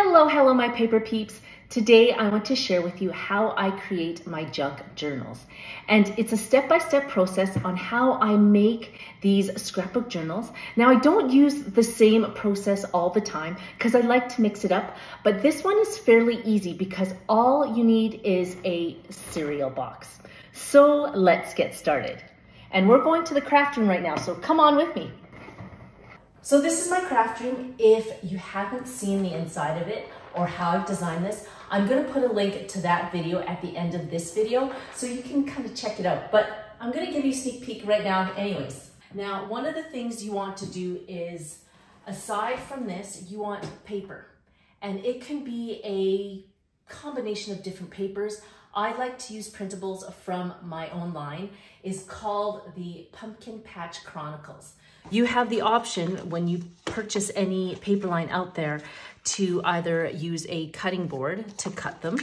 Hello, my paper peeps. Today I want to share with you how I create my junk journals. And it's a step-by-step process on how I make these scrapbook journals. Now I don't use the same process all the time because I like to mix it up, but this one is fairly easy because all you need is a cereal box. So let's get started. And we're going to the craft room right now, so come on with me. So this is my craft room. If you haven't seen the inside of it or how I've designed this, I'm gonna put a link to that video at the end of this video so you can kind of check it out. But I'm gonna give you a sneak peek right now anyways. Now, one of the things you want to do is, aside from this, you want paper. And it can be a combination of different papers. I like to use printables from my own line. It's called the Patch Chronicles. You have the option when you purchase any paper line out there to either use a cutting board to cut them,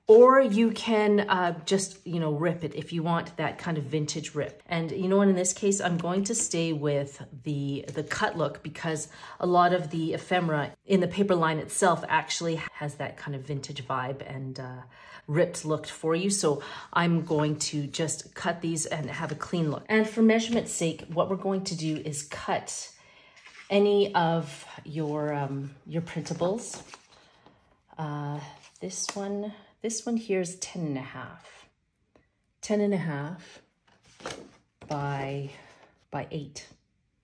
or you can just, rip it if you want that kind of vintage rip. And what, in this case, I'm going to stay with the cut look because a lot of the ephemera in the paper line itself actually has that kind of vintage vibe and ripped look for you. So I'm going to just cut these and have a clean look. And for measurement's sake, what we're going to do is cut any of your printables. This one here is 10.5 by 8.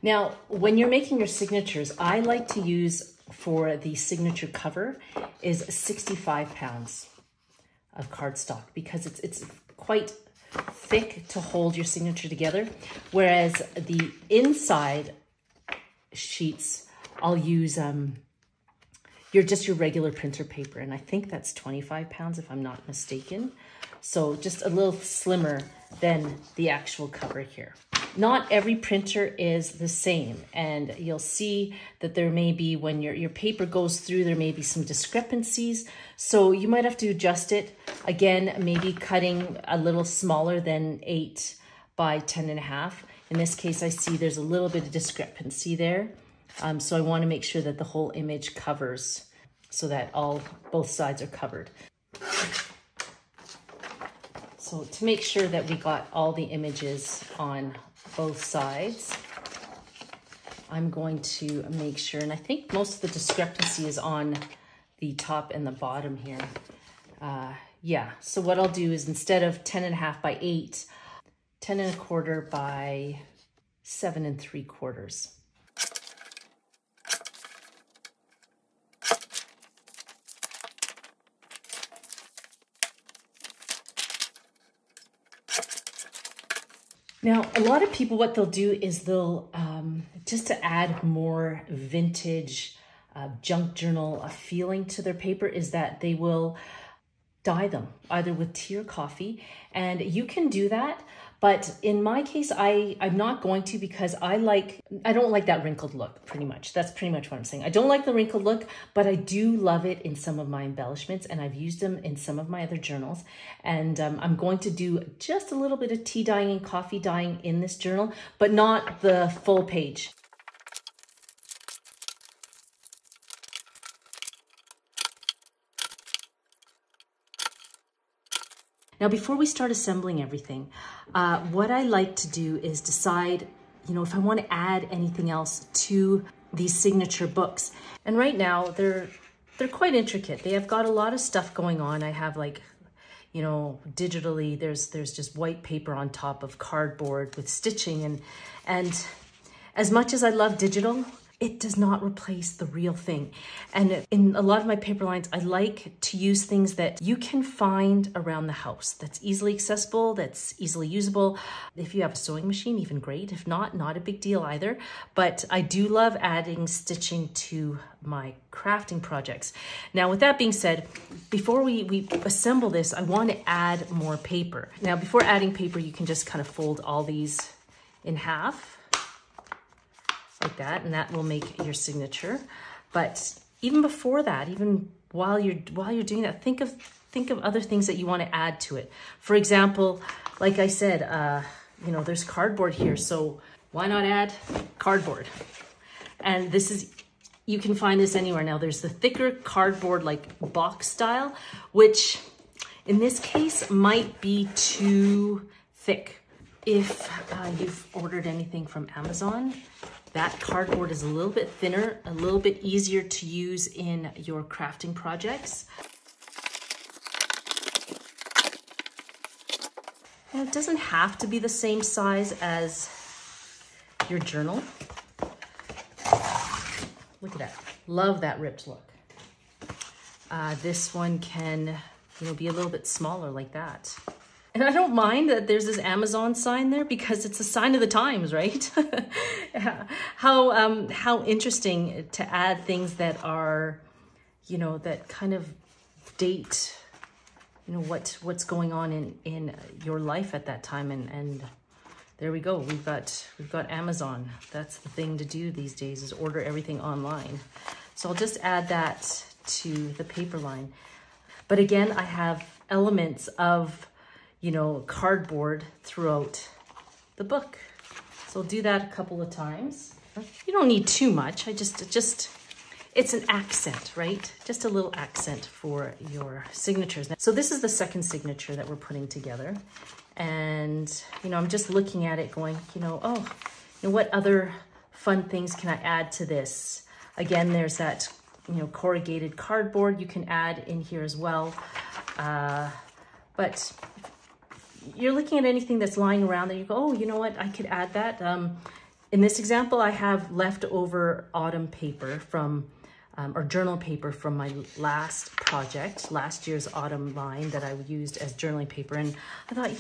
Now, when you're making your signatures, I like to use for the signature cover is 65 pounds of cardstock because it's quite thick to hold your signature together. Whereas the inside sheets, I'll use your regular printer paper, and I think that's 25 pounds if I'm not mistaken. So just a little slimmer than the actual cover here. Not every printer is the same, and you'll see that there may be, when your paper goes through, there may be some discrepancies. So you might have to adjust it. Again, maybe cutting a little smaller than 8 by 10.5. In this case, I see there's a little bit of discrepancy there. So I want to make sure that the whole image covers so that both sides are covered. So to make sure that we got all the images on both sides, I'm going to make sure, and I think most of the discrepancy is on the top and the bottom here. Yeah, so what I'll do is, instead of 10.5 by 8, 10.25 by 7 3/4. Now, a lot of people, what they'll do is they'll, just to add more vintage junk journal feeling to their paper, is that they will dye them either with tea or coffee. And you can do that. But in my case, I'm not going to, because I don't like that wrinkled look, pretty much. That's pretty much what I'm saying. I don't like the wrinkled look, but I do love it in some of my embellishments, and I've used them in some of my other journals. And I'm going to do just a little bit of tea dyeing and coffee dyeing in this journal, but not the full page. Now, before we start assembling everything, what I like to do is decide, if I want to add anything else to these signature books. And right now, they're quite intricate. They have got a lot of stuff going on. I have, digitally, there's just white paper on top of cardboard with stitching. And as much as I love digital, it does not replace the real thing. And in a lot of my paper lines, I like to use things that you can find around the house, that's easily accessible, that's easily usable. If you have a sewing machine, even great. If not a big deal either. But I do love adding stitching to my crafting projects. Now, with that being said, before we assemble this, I want to add more paper. Now, before adding paper, you can just kind of fold all these in half, like that, and that will make your signature. But even before that, even while you're doing that, think of other things that you want to add to it. For example, like I said, there's cardboard here, so why not add cardboard? And this is you can find this anywhere. Now there's the thicker cardboard, like box style, which in this case might be too thick. If you've ordered anything from Amazon, that cardboard is a little bit thinner, a little bit easier to use in your crafting projects. And it doesn't have to be the same size as your journal. Look at that. Love that ripped look. This one can, be a little bit smaller like that. And I don't mind that there's this Amazon sign there because it's a sign of the times, right? How interesting to add things that are, that kind of date, what's going on in your life at that time. And there we go. We've got Amazon. That's the thing to do these days, is order everything online. So I'll just add that to the paper line. But again, I have elements of cardboard throughout the book. So I'll do that a couple of times. You don't need too much. It's an accent, right? Just a little accent for your signatures. So this is the second signature that we're putting together. And, I'm just looking at it going, what other fun things can I add to this? Again, there's that, corrugated cardboard you can add in here as well. But you're looking at anything that's lying around and you go, oh, you know what, I could add that. In this example, I have leftover autumn paper from, or journal paper from my last project, last year's autumn line that I used as journaling paper. And I thought,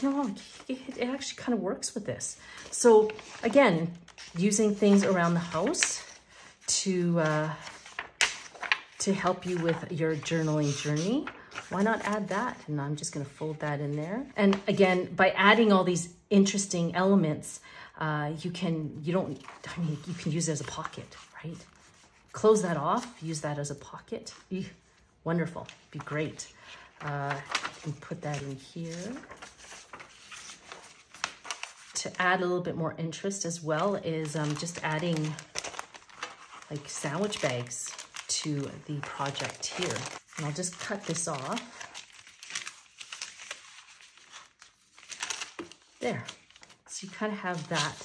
it actually kind of works with this. So again, using things around the house to help you with your journaling journey. Why not add that? And I'm just going to fold that in there. And again, by adding all these interesting elements, you can use it as a pocket, right? Close that off, use that as a pocket. Wonderful, be great. You can put that in here. To add a little bit more interest as well is just adding like sandwich bags to the project here. And I'll just cut this off. There. So you kind of have that,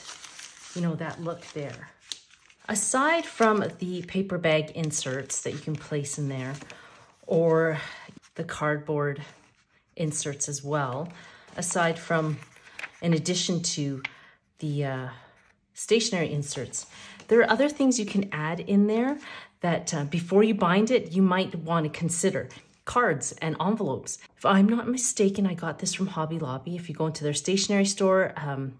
that look there. Aside from the paper bag inserts that you can place in there, or the cardboard inserts as well, aside from, in addition to the stationery inserts, there are other things you can add in there that before you bind it, you might want to consider. Cards and envelopes. If I'm not mistaken, I got this from Hobby Lobby. If you go into their stationery store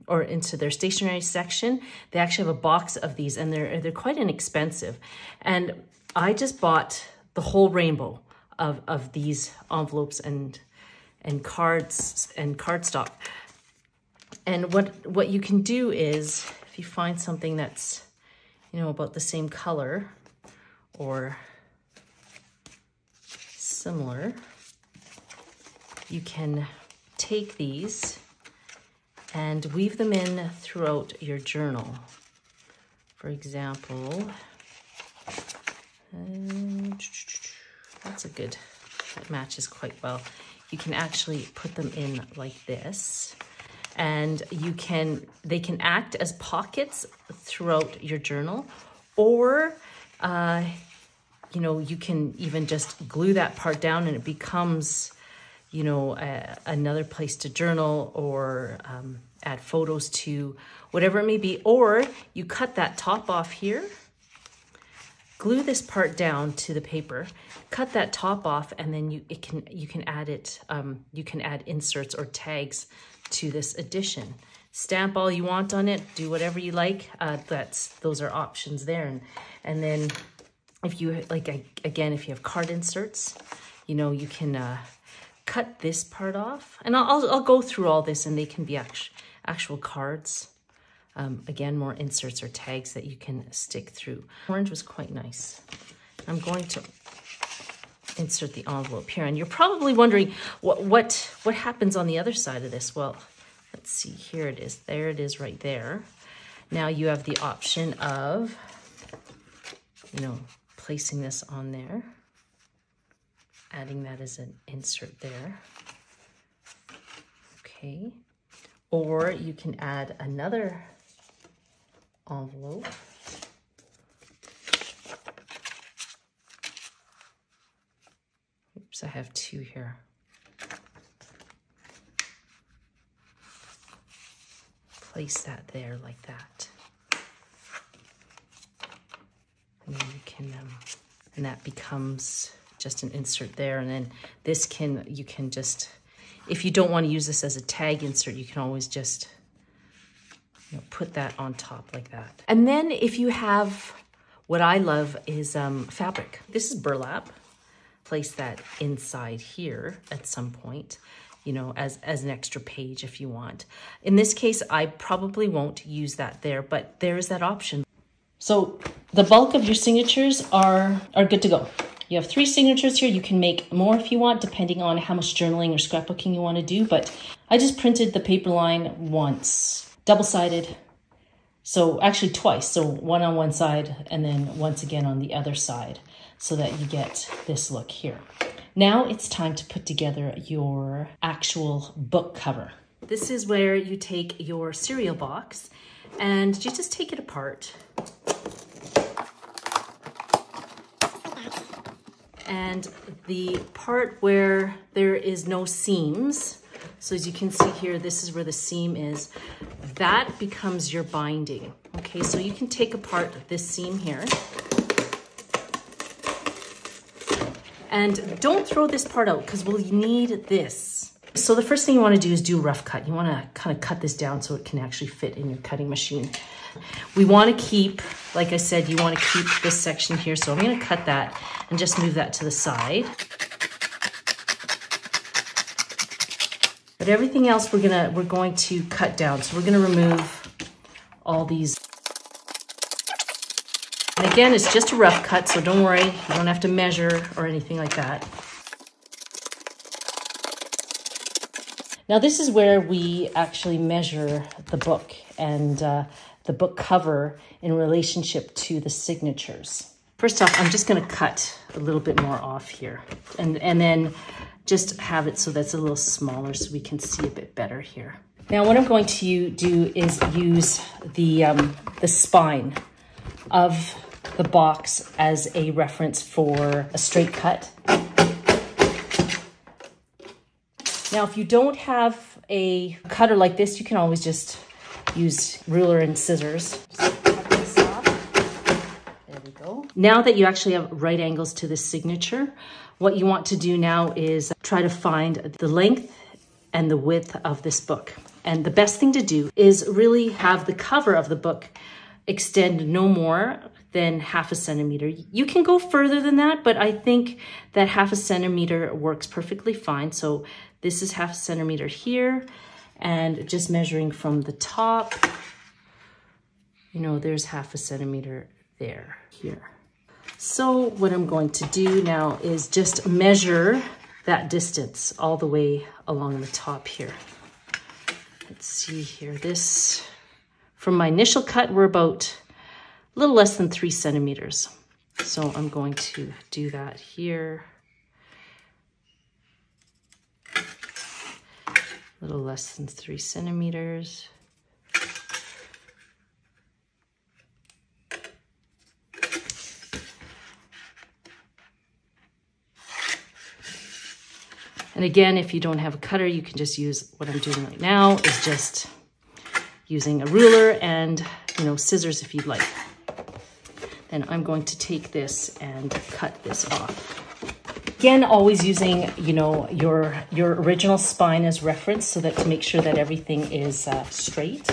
or into their stationery section, they actually have a box of these, and they're quite inexpensive. And I just bought the whole rainbow of these envelopes and cards and cardstock. And what you can do is, if you find something that's about the same color or similar, you can take these and weave them in throughout your journal. For example, that's a good, that matches quite well. You can actually put them in like this, and they can act as pockets throughout your journal, or you can even just glue that part down and it becomes, another place to journal, or add photos to, whatever it may be. Or you cut that top off here, glue this part down to the paper, cut that top off, and then you can add it. You can add inserts or tags to this edition. Stamp all you want on it, do whatever you like. Those are options there. And then if you again, if you have card inserts, you can cut this part off. And I'll go through all this, and they can be actual cards. Again, more inserts or tags that you can stick through. Orange was quite nice. I'm going to insert the envelope here, and you're probably wondering what happens on the other side of this. Well, let's see, here it is. There it is right there. Now you have the option of, placing this on there, adding that as an insert there. Okay. Or you can add another envelope. Oops, I have two here. Place that there like that. And then you can, and that becomes just an insert there. And then this you can just, if you don't want to use this as a tag insert, you can always just, you know, put that on top like that. And then if you have, what I love is fabric. This is burlap. Place that inside here at some point, you know, as an extra page if you want. In this case, I probably won't use that there, but there is that option. So the bulk of your signatures are good to go. You have 3 signatures here. You can make more if you want, depending on how much journaling or scrapbooking you want to do, but I just printed the paper line once, double-sided. So actually twice, so one on one side and then once again on the other side, so that you get this look here. Now it's time to put together your actual book cover. This is where you take your cereal box and you just take it apart. And the part where there is no seams, so as you can see here, this is where the seam is, that becomes your binding. Okay, so you can take apart this seam here. And don't throw this part out because we'll need this. So the first thing you want to do is do a rough cut. You want to kind of cut this down so it can actually fit in your cutting machine. We want to keep, like I said, you want to keep this section here. So I'm going to cut that and just move that to the side. But everything else we're going to cut down. So we're going to remove all these. And again, it's just a rough cut, so don't worry, you don't have to measure or anything like that. Now this is where we actually measure the book and the book cover in relationship to the signatures. First off, I'm just going to cut a little bit more off here and then just have it so that's a little smaller so we can see a bit better here. Now what I'm going to do is use the spine of the box as a reference for a straight cut. Now, if you don't have a cutter like this, you can always just use ruler and scissors. Just cut this off. There we go. Now that you actually have right angles to this signature, what you want to do now is try to find the length and the width of this book. And the best thing to do is really have the cover of the book extend no more than 1/2 centimeter. You can go further than that, but I think that 1/2 centimeter works perfectly fine. So this is 1/2 centimeter here, and just measuring from the top, you know, there's 1/2 centimeter there, here. So what I'm going to do now is just measure that distance all the way along the top here. Let's see here, this, from my initial cut, we're about a little less than 3 centimeters. So I'm going to do that here. A little less than 3 centimeters. And again, if you don't have a cutter, you can just use what I'm doing right now, is just using a ruler and, you know, scissors if you'd like. And I'm going to take this and cut this off. Again, always using, you know, your original spine as reference so that to make sure that everything is straight.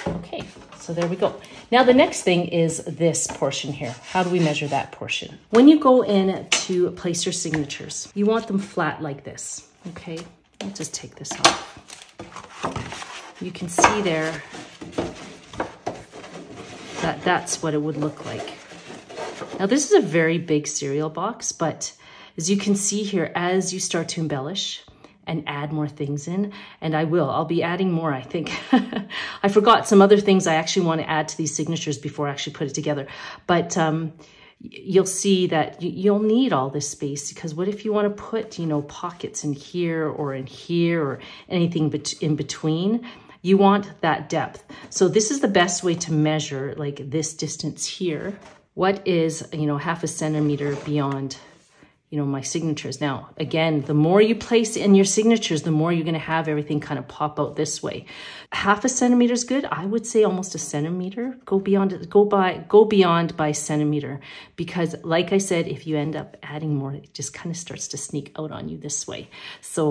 Okay, so there we go. Now the next thing is this portion here. How do we measure that portion? When you go in to place your signatures, you want them flat like this, okay? I'll just take this off. You can see there that that's what it would look like. Now this is a very big cereal box, but as you can see here, as you start to embellish and add more things in. And I'll be adding more, I think. I forgot some other things I actually want to add to these signatures before I actually put it together. But you'll see that you'll need all this space, because what if you want to put, you know, pockets in here or anything in between? You want that depth. So this is the best way to measure, like, this distance here. What is, you know, 1/2 centimeter beyond, you know, my signatures. Now, again, the more you place in your signatures, the more you're going to have everything kind of pop out this way. 1/2 centimeter is good. I would say almost a centimeter. Go beyond by centimeter, because like I said, if you end up adding more, it just kind of starts to sneak out on you this way. So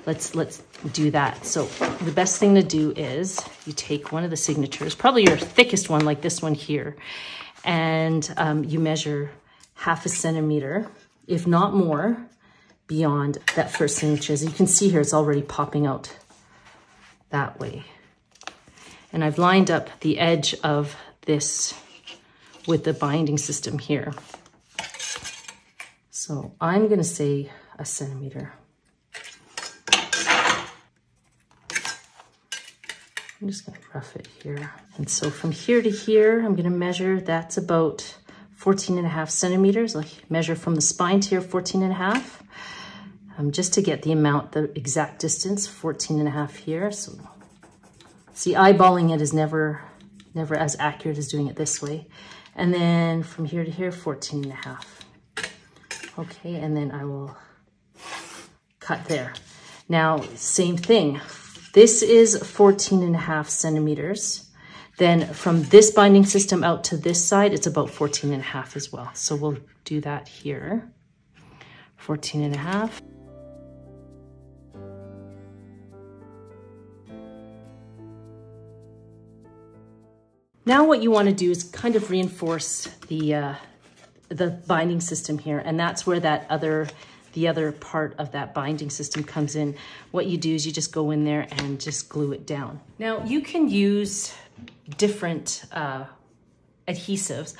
let's do that. So the best thing to do is you take one of the signatures, probably your thickest one, like this one here, and you measure 1/2 centimeter, if not more, beyond that first signature. As you can see here, it's already popping out that way. And I've lined up the edge of this with the binding system here. So I'm gonna say 1 centimeter. I'm just gonna rough it here. And so from here to here, I'm gonna measure, that's about 14.5 centimeters. I'll measure from the spine to here, 14.5. Just to get the amount, the exact distance, 14.5 here. So see, eyeballing it is never as accurate as doing it this way. And then from here to here, 14.5. Okay, and then I will cut there. Now, same thing. This is 14.5 centimeters. Then from this binding system out to this side, it's about 14.5 as well. So we'll do that here, 14.5. Now what you want to do is kind of reinforce the binding system here, and that's where the other part of that binding system comes in. What you do is you just go in there and just glue it down. Now you can use different adhesives.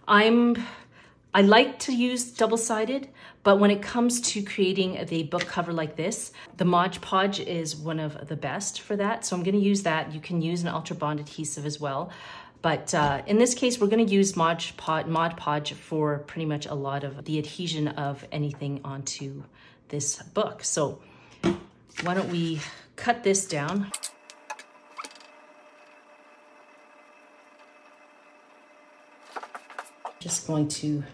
I like to use double-sided, but when it comes to creating the book cover like this, the Mod Podge is one of the best for that. So I'm going to use that. You can use an Ultra Bond adhesive as well. But in this case, we're going to use Mod Podge for pretty much a lot of the adhesion of anything onto this book. So why don't we cut this down? Just going to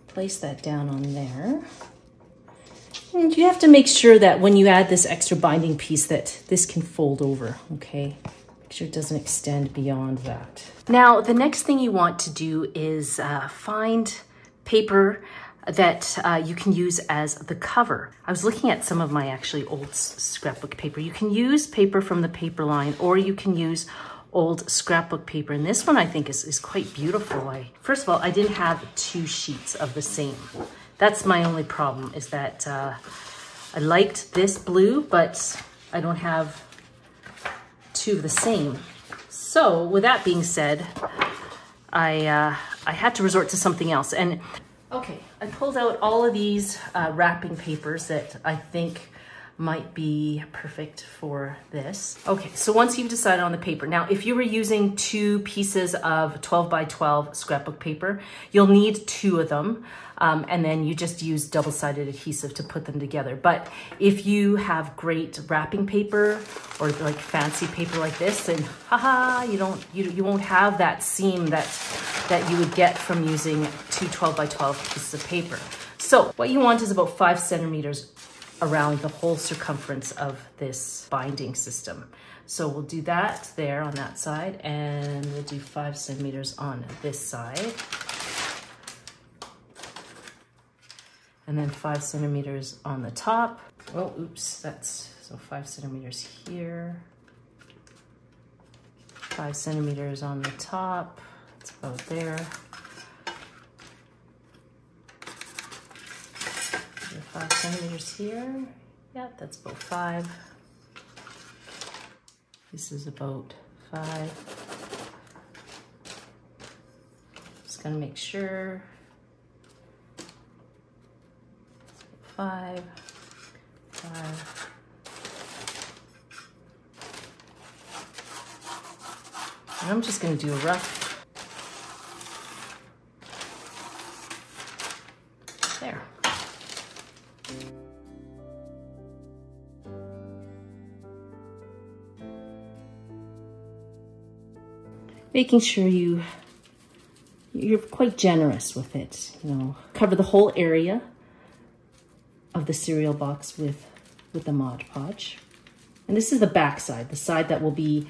place that down on there. And you have to make sure that when you add this extra binding piece that this can fold over, okay? Make sure it doesn't extend beyond that. Now, the next thing you want to do is find paper that you can use as the cover. I was looking at some of my actually old scrapbook paper. You can use paper from the paper line, or you can use old scrapbook paper. And this one I think is quite beautiful. First of all, I didn't have 2 sheets of the same. That's my only problem, is that I liked this blue, but I don't have 2 of the same. So with that being said, I had to resort to something else. And okay, I pulled out all of these wrapping papers that I think might be perfect for this. Okay, so once you've decided on the paper, now if you were using 2 pieces of 12 by 12 scrapbook paper, you'll need 2 of them. And then you just use double-sided adhesive to put them together. But if you have great wrapping paper or like fancy paper like this, then haha, you won't have that seam that you would get from using 2 12 by 12 pieces of paper. So what you want is about 5 centimeters around the whole circumference of this binding system. So we'll do that there on that side, and we'll do 5 centimeters on this side. And then 5 centimeters on the top. Oh, oops, so 5 centimeters here. 5 centimeters on the top, it's about there. 5 centimeters here. Yeah, that's about 5. This is about 5. Just gonna make sure. 5, 5, And I'm just going to do a rough. There. Making sure you're quite generous with it, you know. Cover the whole area of the cereal box with the Mod Podge. And this is the back side, the side that will be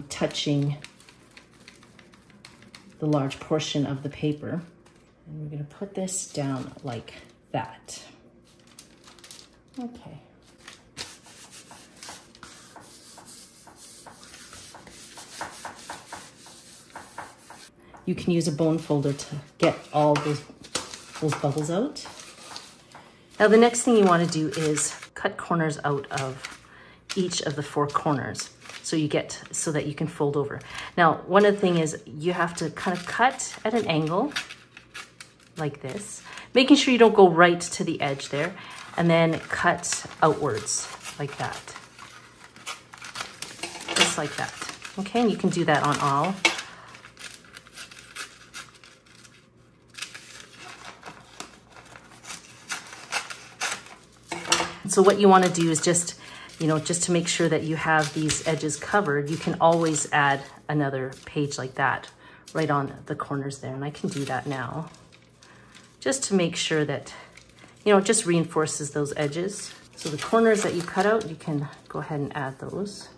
touching the large portion of the paper. And we're going to put this down like that. Okay. You can use a bone folder to get all those bubbles out. Now the next thing you want to do is cut corners out of each of the 4 corners so that you can fold over. Now one of the things is you have to kind of cut at an angle like this, making sure you don't go right to the edge there, and then cut outwards like that. Just like that. Okay, and you can do that on all. So what you want to do is just to make sure that you have these edges covered, you can always add another page like that right on the corners there. And I can do that now, just to make sure that, it just reinforces those edges. So the corners that you cut out, you can go ahead and add those.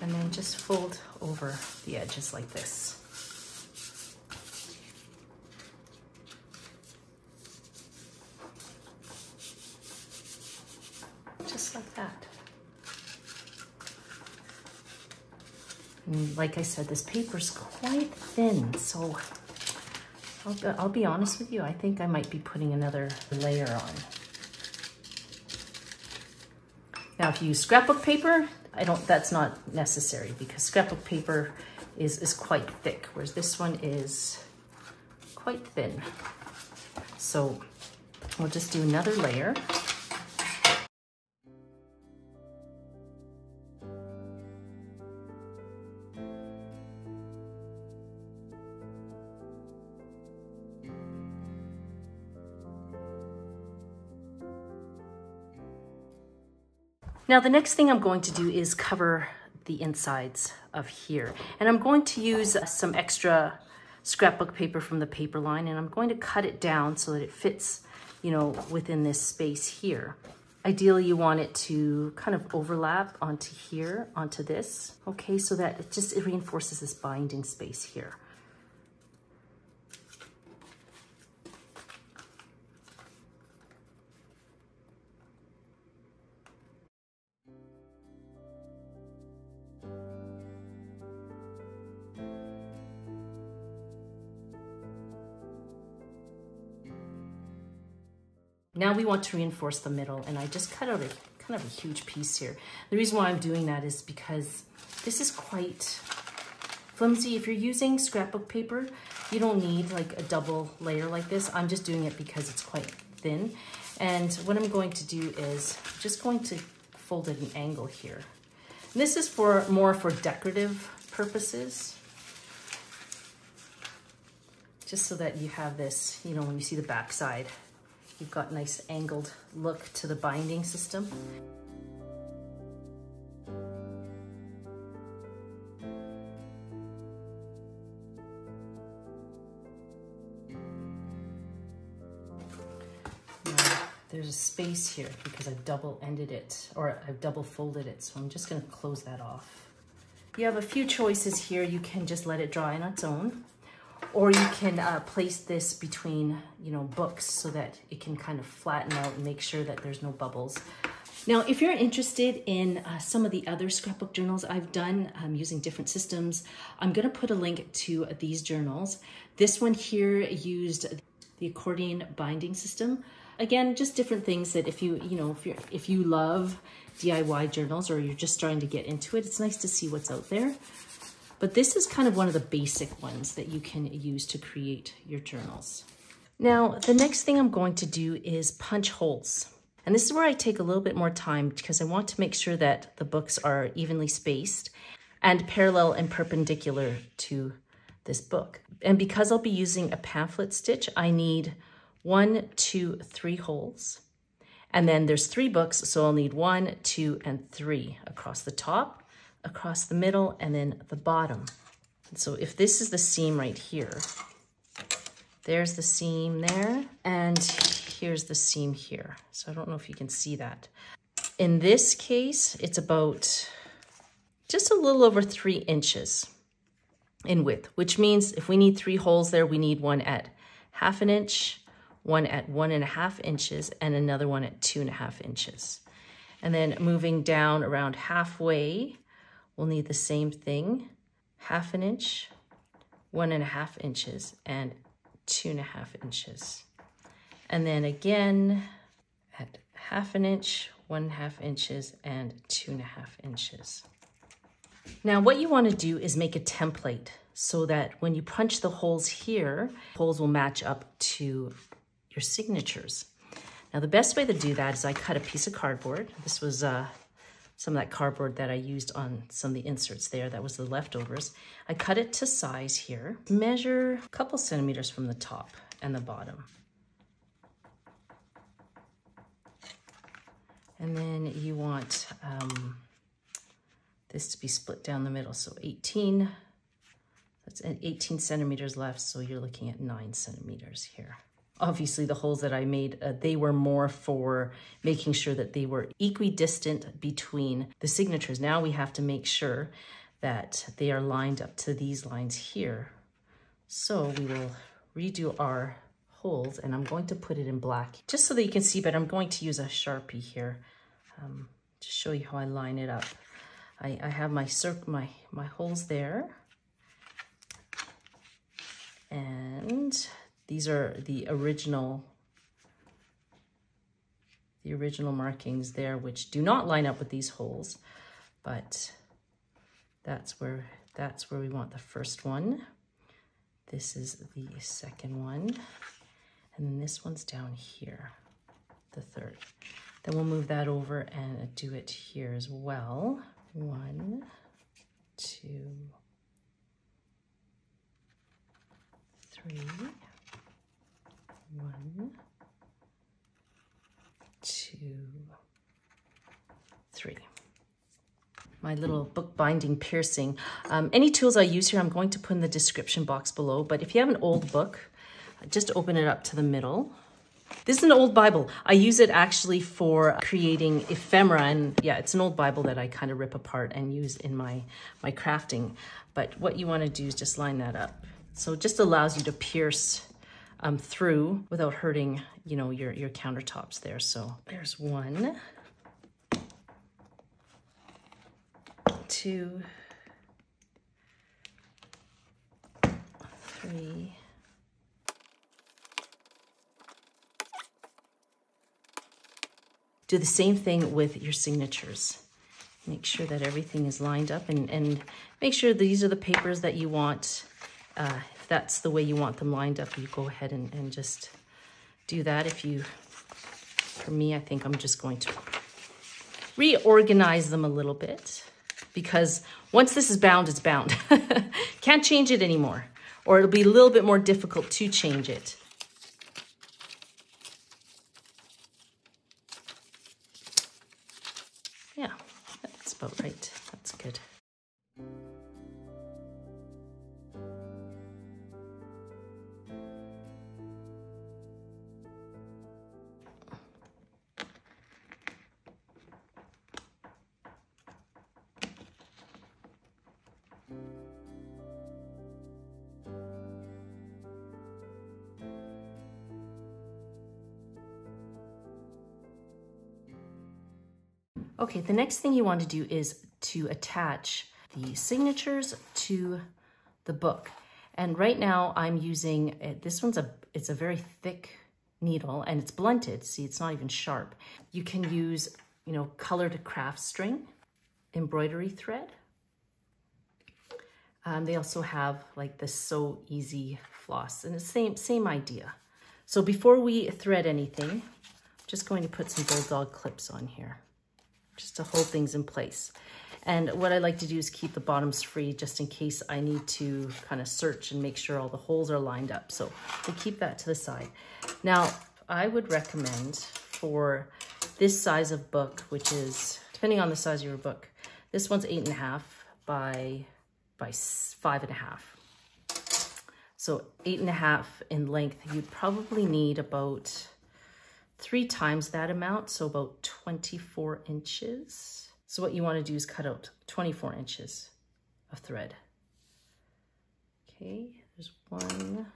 And then just fold over the edges like this. Just like that. And like I said, this paper's quite thin, so I'll be honest with you, I think I might be putting another layer on. Now, if you use scrapbook paper, that's not necessary, because scrapbook paper is quite thick, whereas this one is quite thin. So we'll just do another layer. Now the next thing I'm going to do is cover the insides of here. And I'm going to use some extra scrapbook paper from the paper line, and I'm going to cut it down so that it fits, within this space here. Ideally, you want it to kind of overlap onto here, onto this, okay, so that it reinforces this binding space here. Now we want to reinforce the middle, and I just cut out kind of a huge piece here. The reason why I'm doing that is because this is quite flimsy. If you're using scrapbook paper, you don't need like a double layer like this. I'm just doing it because it's quite thin. And what I'm going to do is just going to fold at an angle here. And this is more for decorative purposes. Just so that you have this, when you see the back side, you've got a nice angled look to the binding system. Now, there's a space here because I've double-ended it, or I've double-folded it, so I'm just going to close that off. You have a few choices here. You can just let it dry on its own, or you can place this between, books so that it can kind of flatten out and make sure that there's no bubbles. Now, if you're interested in some of the other scrapbook journals I've done using different systems, I'm gonna put a link to these journals. This one here used the accordion binding system. Again, just different things that if you love DIY journals or you're just starting to get into it, it's nice to see what's out there. But this is kind of one of the basic ones that you can use to create your journals. Now, the next thing I'm going to do is punch holes. And this is where I take a little bit more time because I want to make sure that the books are evenly spaced and parallel and perpendicular to this book. And because I'll be using a pamphlet stitch, I need 1, 2, 3 holes. And then there's 3 books, so I'll need 1, 2, and 3 across the top, across the middle, and then the bottom. And so if this is the seam right here, there's the seam there, and here's the seam here. So I don't know if you can see that. In this case, it's about just a little over 3 inches in width, which means if we need 3 holes there, we need one at 1/2 inch, one at 1.5 inches, and another one at 2.5 inches. And then moving down around halfway, we'll need the same thing, 1/2 inch, 1.5 inches, and 2.5 inches. And then again at 1/2 inch, 1.5 inches, and 2.5 inches. Now what you want to do is make a template so that when you punch the holes here, holes will match up to your signatures. Now the best way to do that is I cut a piece of cardboard. This was some of that cardboard that I used on some of the inserts there. That was the leftovers. I cut it to size here. Measure a couple centimeters from the top and the bottom. And then you want this to be split down the middle. So 18, that's 18 centimeters left. So you're looking at 9 centimeters here. Obviously the holes that I made, they were more for making sure that they were equidistant between the signatures. Now we have to make sure that they are lined up to these lines here. So we will redo our holes, and I'm going to put it in black just so that you can see, but I'm going to use a Sharpie here to show you how I line it up. I have my holes there, and these are the original markings there, which do not line up with these holes, but that's where we want the first one. This is the second one, and then this one's down here, the third. Then we'll move that over and do it here as well. 1, 2, 3. 1, 2, 3. My little book binding piercing. Any tools I use here, I'm going to put in the description box below, but if you have an old book, just open it up to the middle. This is an old Bible. I use it actually for creating ephemera, and yeah, it's an old Bible that I kind of rip apart and use in my crafting. But what you want to do is just line that up. So it just allows you to pierce through without hurting, you know, your countertops there. So there's 1, 2, 3. Do the same thing with your signatures. Make sure that everything is lined up, and make sure these are the papers that you want. If that's the way you want them lined up, you go ahead and just do that. For me, I think I'm just going to reorganize them a little bit, because once this is bound, it's bound. Can't change it anymore, or it'll be a little bit more difficult to change it. Yeah, that's about right. That's good. Okay, the next thing you want to do is to attach the signatures to the book. And right now I'm using, it's a very thick needle and it's blunted. See, it's not even sharp. You can use you know, colored craft string, embroidery thread. They also have like this So Easy floss, and the same idea. So before we thread anything, I'm just going to put some bulldog clips on here just to hold things in place. And what I like to do is keep the bottoms free just in case I need to kind of search and make sure all the holes are lined up. So we'll keep that to the side. Now, I would recommend for this size of book, which is, depending on the size of your book, this one's 8.5 by 5.5. So 8.5 in length, you'd probably need about 3 times that amount, so about 24 inches. So what you want to do is cut out 24 inches of thread. Okay, there's 1,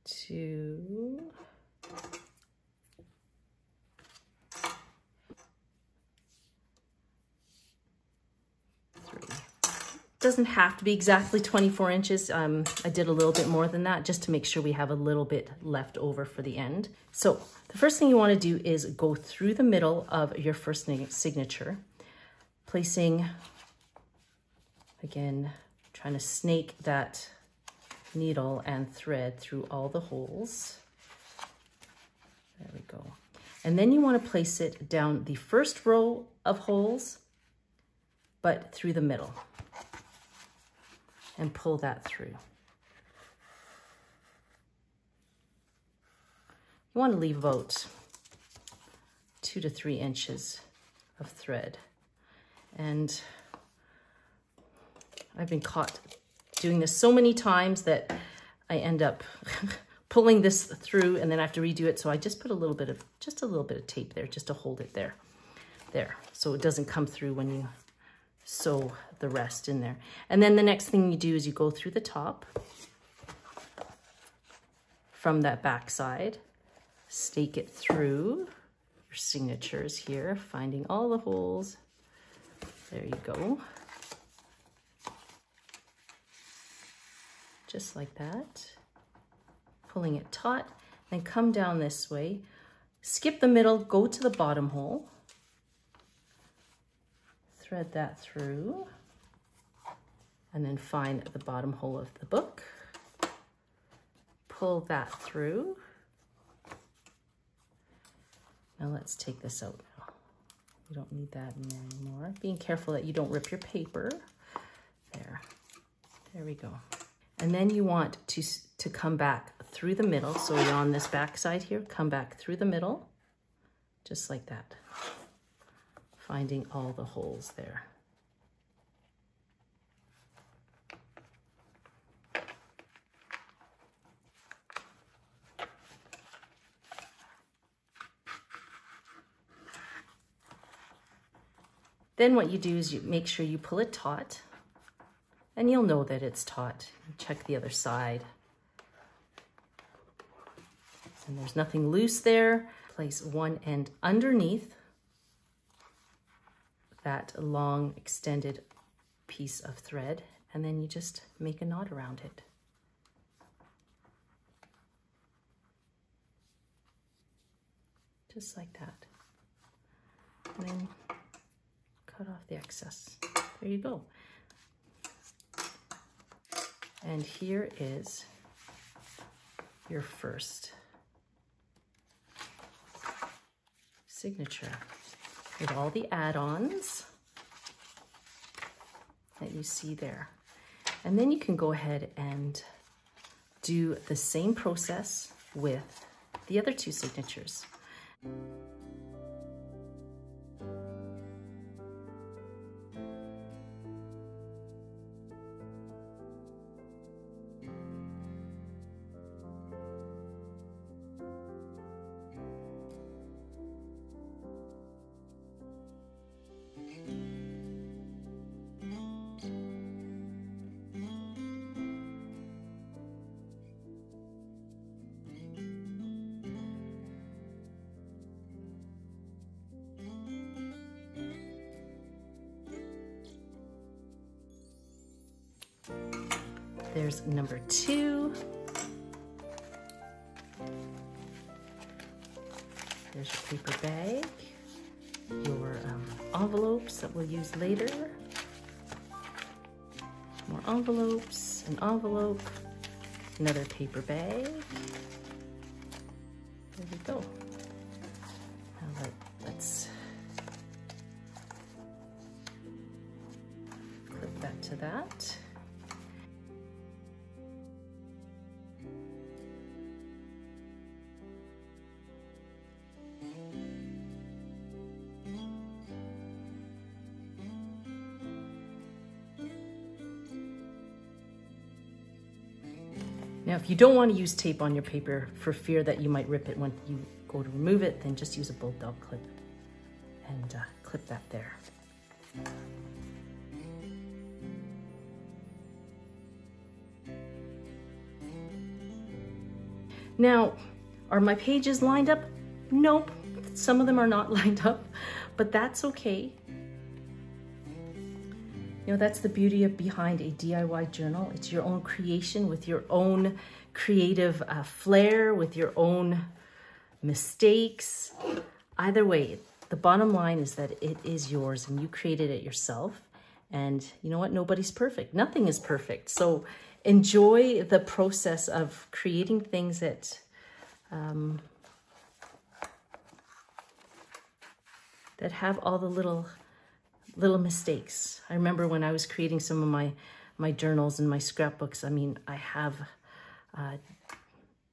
2, 3. Doesn't have to be exactly 24 inches. I did a little bit more than that just to make sure we have a little bit left over for the end. So the first thing you want to do is go through the middle of your first signature, placing, again, trying to snake that needle and thread through all the holes. There we go. And then you want to place it down the first row of holes, but through the middle, and pull that through. You want to leave about 2 to 3 inches of thread. And I've been caught doing this so many times that I end up pulling this through and then I have to redo it. So I just put just a little bit of tape there just to hold it there, so it doesn't come through when you sew the rest in there. And then the next thing you do is you go through the top from that back side, stake it through your signatures here, finding all the holes. There you go. Just like that. Pulling it taut, then come down this way, skip the middle, go to the bottom hole, thread that through, and then find the bottom hole of the book, pull that through. Now let's take this out. We don't need that in there anymore. Being careful that you don't rip your paper. There we go. And then you want to come back through the middle. So you're on this back side here, come back through the middle, just like that. Finding all the holes there. Then what you do is you make sure you pull it taut, and you'll know that it's taut. Check the other side. And there's nothing loose there. Place one end underneath that long extended piece of thread, and then you just make a knot around it. Just like that. And then cut off the excess. There you go. And here is your first signature with all the add-ons that you see there. And then you can go ahead and do the same process with the other two signatures. There's number 2. There's your paper bag, your envelopes that we'll use later. More envelopes, an envelope, another paper bag. There we go. Now let's clip that to that. Now, if you don't want to use tape on your paper for fear that you might rip it when you go to remove it, then just use a bulldog clip and clip that there. Now, are my pages lined up? Nope, some of them are not lined up, but that's okay. You know, that's the beauty of behind a DIY journal. It's your own creation with your own creative flair, with your own mistakes. Either way, the bottom line is that it is yours and you created it yourself. And you know what? Nobody's perfect. Nothing is perfect. So enjoy the process of creating things that that have all the little mistakes. I remember when I was creating some of my journals and my scrapbooks, I mean, I have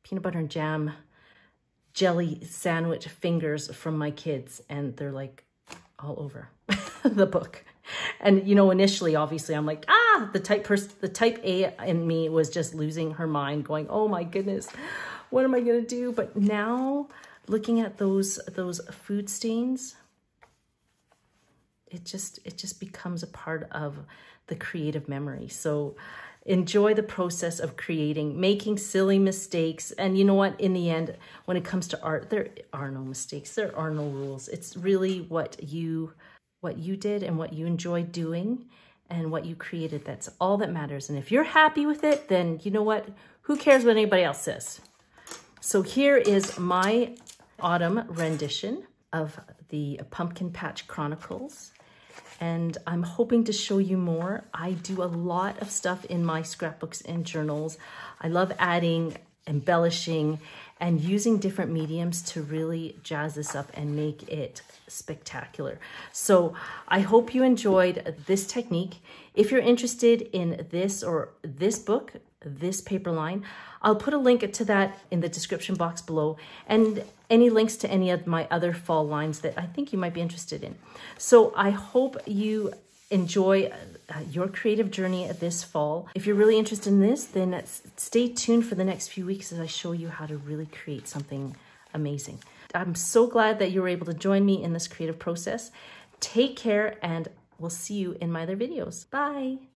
peanut butter and jam jelly sandwich fingers from my kids, and they're like all over the book. And you know, initially, obviously, I'm like, the type A in me was just losing her mind, going, oh my goodness, what am I gonna do? But now, looking at those food stains, it just becomes a part of the creative memory. So enjoy the process of creating, making silly mistakes. And you know what? In the end, when it comes to art, there are no mistakes. There are no rules. It's really what you did and what you enjoyed doing and what you created. That's all that matters. And if you're happy with it, then you know what? Who cares what anybody else says? So here is my autumn rendition of the Pumpkin Patch Chronicles. And I'm hoping to show you more. I do a lot of stuff in my scrapbooks and journals. I love adding, embellishing, and using different mediums to really jazz this up and make it spectacular. So I hope you enjoyed this technique. If you're interested in this or this book, this paper line, I'll put a link to that in the description box below, and any links to any of my other fall lines that I think you might be interested in. So I hope you enjoy your creative journey this fall. If you're really interested in this, then stay tuned for the next few weeks as I show you how to really create something amazing. I'm so glad that you were able to join me in this creative process. Take care, and we'll see you in my other videos. Bye.